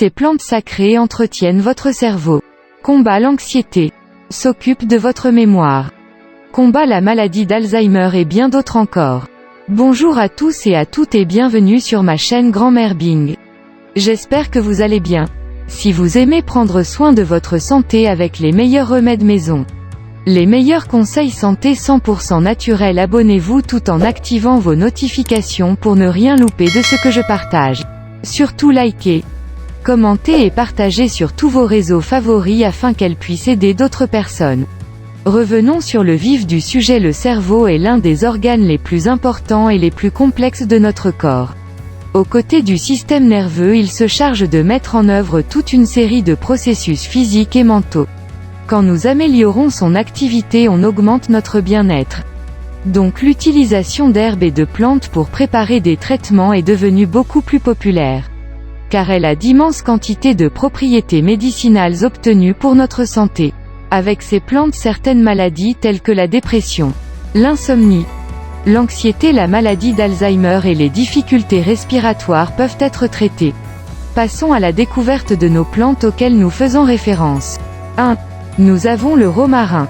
ces plantes sacrées entretiennent votre cerveau. Combat l'anxiété. S'occupe de votre mémoire. Combat la maladie d'Alzheimer et bien d'autres encore. Bonjour à tous et à toutes et bienvenue sur ma chaîne Grand-Mère Bing. J'espère que vous allez bien. Si vous aimez prendre soin de votre santé avec les meilleurs remèdes maison, les meilleurs conseils santé 100% naturels, abonnez-vous tout en activant vos notifications pour ne rien louper de ce que je partage. Surtout likez, commentez et partagez sur tous vos réseaux favoris afin qu'elles puissent aider d'autres personnes. Revenons sur le vif du sujet. Le cerveau est l'un des organes les plus importants et les plus complexes de notre corps. Aux côtés du système nerveux, il se charge de mettre en œuvre toute une série de processus physiques et mentaux. Quand nous améliorons son activité, on augmente notre bien-être. Donc l'utilisation d'herbes et de plantes pour préparer des traitements est devenue beaucoup plus populaire, car elle a d'immenses quantités de propriétés médicinales obtenues pour notre santé. Avec ces plantes, certaines maladies telles que la dépression, l'insomnie, l'anxiété, la maladie d'Alzheimer et les difficultés respiratoires peuvent être traitées. Passons à la découverte de nos plantes auxquelles nous faisons référence. 1. Nous avons le romarin.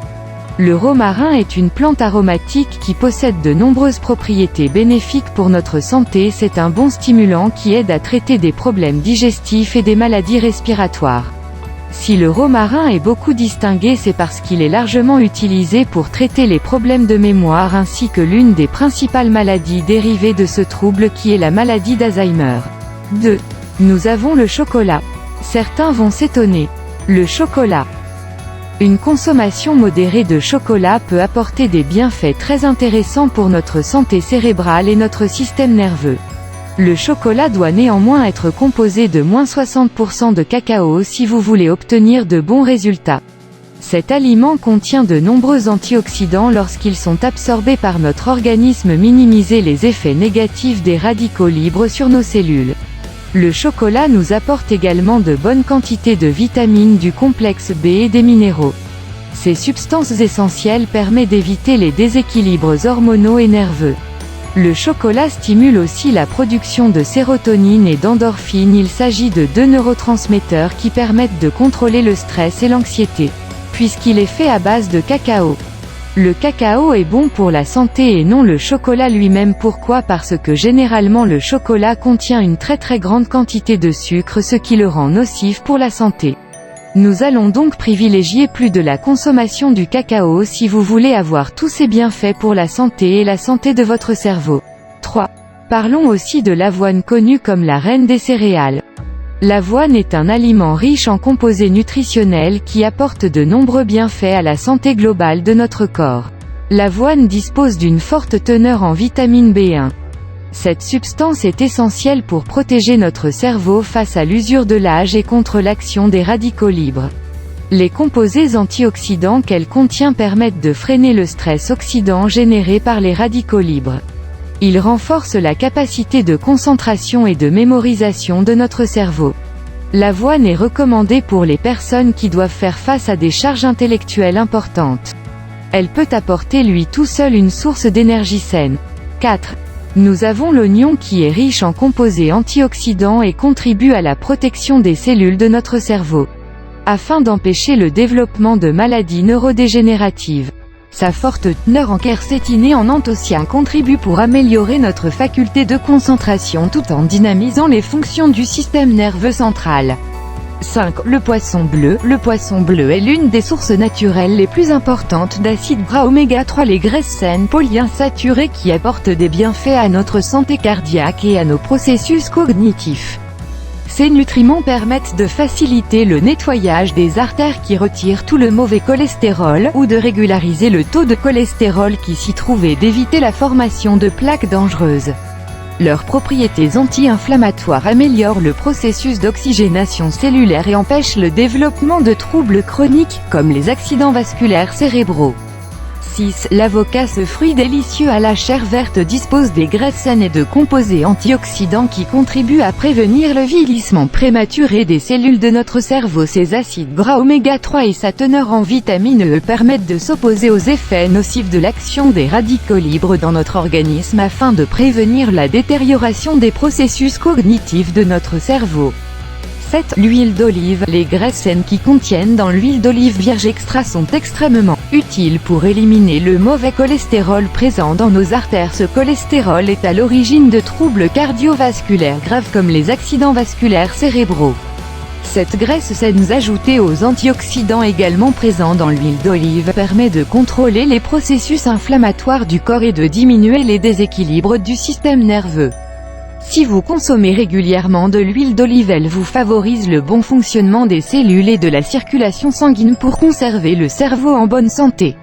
Le romarin est une plante aromatique qui possède de nombreuses propriétés bénéfiques pour notre santé. C'est un bon stimulant qui aide à traiter des problèmes digestifs et des maladies respiratoires. Si le romarin est beaucoup distingué, c'est parce qu'il est largement utilisé pour traiter les problèmes de mémoire ainsi que l'une des principales maladies dérivées de ce trouble qui est la maladie d'Alzheimer. 2. Nous avons le chocolat. Certains vont s'étonner. Le chocolat. Une consommation modérée de chocolat peut apporter des bienfaits très intéressants pour notre santé cérébrale et notre système nerveux. Le chocolat doit néanmoins être composé de moins 60% de cacao si vous voulez obtenir de bons résultats. Cet aliment contient de nombreux antioxydants. Lorsqu'ils sont absorbés par notre organisme, minimiser les effets négatifs des radicaux libres sur nos cellules. Le chocolat nous apporte également de bonnes quantités de vitamines, du complexe B et des minéraux. Ces substances essentielles permettent d'éviter les déséquilibres hormonaux et nerveux. Le chocolat stimule aussi la production de sérotonine et d'endorphine. Il s'agit de deux neurotransmetteurs qui permettent de contrôler le stress et l'anxiété, puisqu'il est fait à base de cacao. Le cacao est bon pour la santé et non le chocolat lui-même. Pourquoi? Parce que généralement le chocolat contient une très grande quantité de sucre, ce qui le rend nocif pour la santé. Nous allons donc privilégier plus de la consommation du cacao si vous voulez avoir tous ces bienfaits pour la santé et la santé de votre cerveau. 3. Parlons aussi de l'avoine, connue comme la reine des céréales. L'avoine est un aliment riche en composés nutritionnels qui apporte de nombreux bienfaits à la santé globale de notre corps. L'avoine dispose d'une forte teneur en vitamine B1. Cette substance est essentielle pour protéger notre cerveau face à l'usure de l'âge et contre l'action des radicaux libres. Les composés antioxydants qu'elle contient permettent de freiner le stress oxydant généré par les radicaux libres. Ils renforcent la capacité de concentration et de mémorisation de notre cerveau. L'avoine est recommandée pour les personnes qui doivent faire face à des charges intellectuelles importantes. Elle peut apporter lui tout seul une source d'énergie saine. 4. Nous avons l'oignon qui est riche en composés antioxydants et contribue à la protection des cellules de notre cerveau, afin d'empêcher le développement de maladies neurodégénératives. Sa forte teneur en quercétine et en anthocyane contribue pour améliorer notre faculté de concentration tout en dynamisant les fonctions du système nerveux central. 5. Le poisson bleu. Le poisson bleu est l'une des sources naturelles les plus importantes d'acides gras oméga 3, les graisses saines polyinsaturées qui apportent des bienfaits à notre santé cardiaque et à nos processus cognitifs. Ces nutriments permettent de faciliter le nettoyage des artères qui retirent tout le mauvais cholestérol, ou de régulariser le taux de cholestérol qui s'y trouve et d'éviter la formation de plaques dangereuses. Leurs propriétés anti-inflammatoires améliorent le processus d'oxygénation cellulaire et empêchent le développement de troubles chroniques, comme les accidents vasculaires cérébraux. 6. L'avocat, ce fruit délicieux à la chair verte, dispose des graisses saines et de composés antioxydants qui contribuent à prévenir le vieillissement prématuré des cellules de notre cerveau. Ses acides gras oméga 3 et sa teneur en vitamine E permettent de s'opposer aux effets nocifs de l'action des radicaux libres dans notre organisme afin de prévenir la détérioration des processus cognitifs de notre cerveau. 7. L'huile d'olive. Les graisses saines qui contiennent dans l'huile d'olive vierge extra sont extrêmement utiles pour éliminer le mauvais cholestérol présent dans nos artères. Ce cholestérol est à l'origine de troubles cardiovasculaires graves comme les accidents vasculaires cérébraux. Cette graisse saine ajoutée aux antioxydants également présents dans l'huile d'olive permet de contrôler les processus inflammatoires du corps et de diminuer les déséquilibres du système nerveux. Si vous consommez régulièrement de l'huile d'olive, elle vous favorise le bon fonctionnement des cellules et de la circulation sanguine pour conserver le cerveau en bonne santé.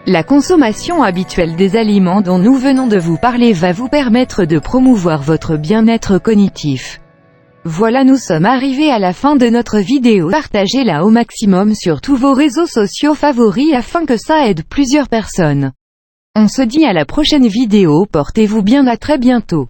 La consommation habituelle des aliments dont nous venons de vous parler va vous permettre de promouvoir votre bien-être cognitif. Voilà, nous sommes arrivés à la fin de notre vidéo. Partagez-la au maximum sur tous vos réseaux sociaux favoris afin que ça aide plusieurs personnes. On se dit à la prochaine vidéo, portez-vous bien, à très bientôt.